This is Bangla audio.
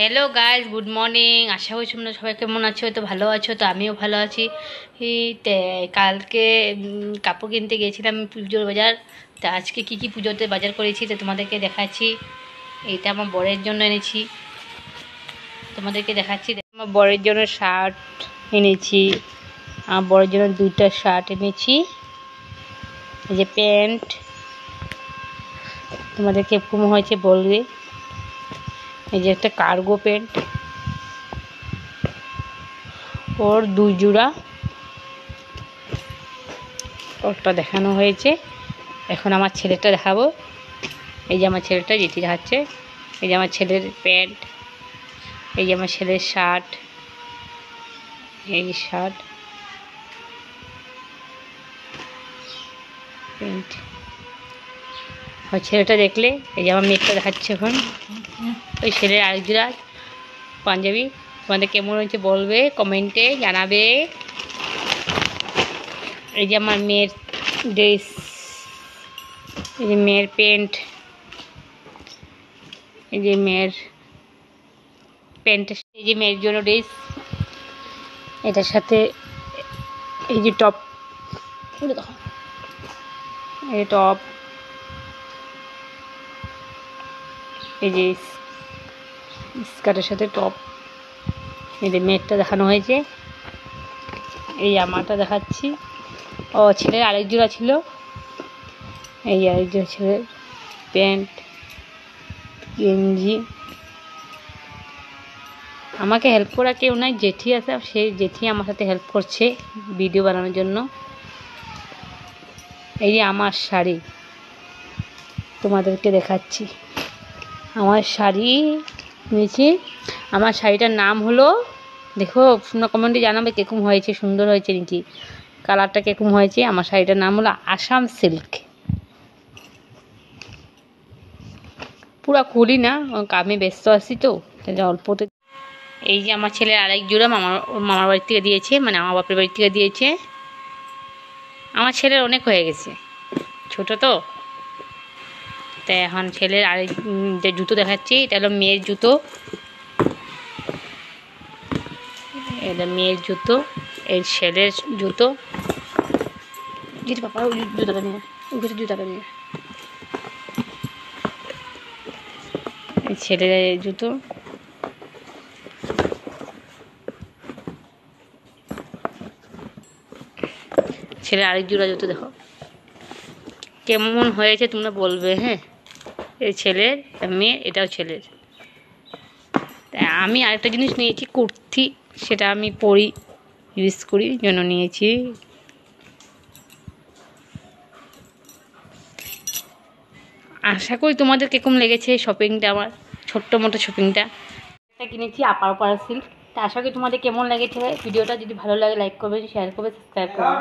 Hello guys, good morning. আশা করছি তোমরা সবাই কেমন আছো, তো ভালো আছো। তো আমিও ভালো আছি। কালকে কাপড় কিনতে গিয়েছিলাম পুজোর বাজার। তো আজকে কি পুজোতে বাজার করেছি তো তোমাদেরকে দেখাচ্ছি। এইটা আমার বরের জন্য এনেছি, তোমাদেরকে দেখাচ্ছি। আমার বরের জন্য শার্ট এনেছি, আমার বরের জন্য 2টা শার্ট এনেছি। এই যে প্যান্ট, তোমাদেরকে কেমন হয়েছে বলবে। এই যে একটা কার্গো প্যান্ট, ওর 2 জোড়া, ওরটা দেখানো হয়েছে। এখন আমার ছেলেটা দেখাবো। এই যে আমার ছেলেটা যেটি দেখাচ্ছে, এই যে আমার ছেলের প্যান্ট, এই যে আমার ছেলের শার্ট, এই শার্ট প্যান্ট। ওই ছেলেটা দেখলে, এই যে আমার মেয়েটা দেখাচ্ছে এখন। ওই ছেলের আরেক জোড়া পাঞ্জাবি। তোমাদের কেমন হয়েছে বলবে, কমেন্টে জানাবে। এই যে আমার মেয়ের ড্রেস, এই যে মেয়ের প্যান্ট, এই যে মেয়ের প্যান্ট, এই যে মেয়ের জন্য ড্রেস, এটার সাথে এই যে টপ, এই টপ, এই যে স্কার্টের সাথে টপ। এই যে মেয়েরটা দেখানো হয়েছে, এই আমারটা দেখাচ্ছি। ও ছেলের আরেক জোড়া ছিল, এই আরেক জোড়া ছেলের প্যান্ট গেঞ্জি। আমাকে হেল্প করা কেউ নাই, জেঠি আছে, সেই জেঠি আমার সাথে হেল্প করছে ভিডিও বানানোর জন্য। এই যে আমার শাড়ি, তোমাদেরকে দেখাচ্ছি। আমার শাড়ি নিয়েছি, আমার শাড়িটার নাম হলো, দেখো তোমরা কমেন্টে জানাবে কিরকম হয়েছে, সুন্দর হয়েছে নাকি, কালারটা কিরকম হয়েছে। আমার শাড়িটার নাম হলো আসাম সিল্ক। পুরা খুলি না, আমি ব্যস্ত আছি তো, তাহলে অল্পতে। এই যে আমার ছেলের আরেক জোড়া মামার বাড়ি থেকে দিয়েছে, মানে আমার বাপের বাড়ি থেকে দিয়েছে। আমার ছেলের অনেক হয়ে গেছে, ছোট তো, তাই এখন ছেলের আরেক যে জুতো দেখাচ্ছি, এটা হলো মেয়ের জুতো। এটা মেয়ের জুতো, এই ছেলের জুতো। যেটা বাবা ওই জুতোটা নিয়ে, ওই জুতোটা নিয়ে, এই ছেলের জুতো। ছেলের আরেক জোড়া জুতো দেখো কেমন হয়েছে তোমরা বলবে। হ্যাঁ, এই ছেলের, মেয়ে, এটাও ছেলের। আমি আরেকটা জিনিস নিয়েছি, কুর্তি, সেটা আমি পরি, ইউজ করি জন্য নিয়েছি। আশা করি তোমাদের কিরকম লেগেছে শপিংটা, আমার ছোট্ট মোটো শপিংটা। এটা কিনেছি আপার পার্সেল। তা আশা করি তোমাদের কেমন লেগেছে ভিডিওটা। যদি ভালো লাগে লাইক করবে, শেয়ার করবে, সাবস্ক্রাইব করবে।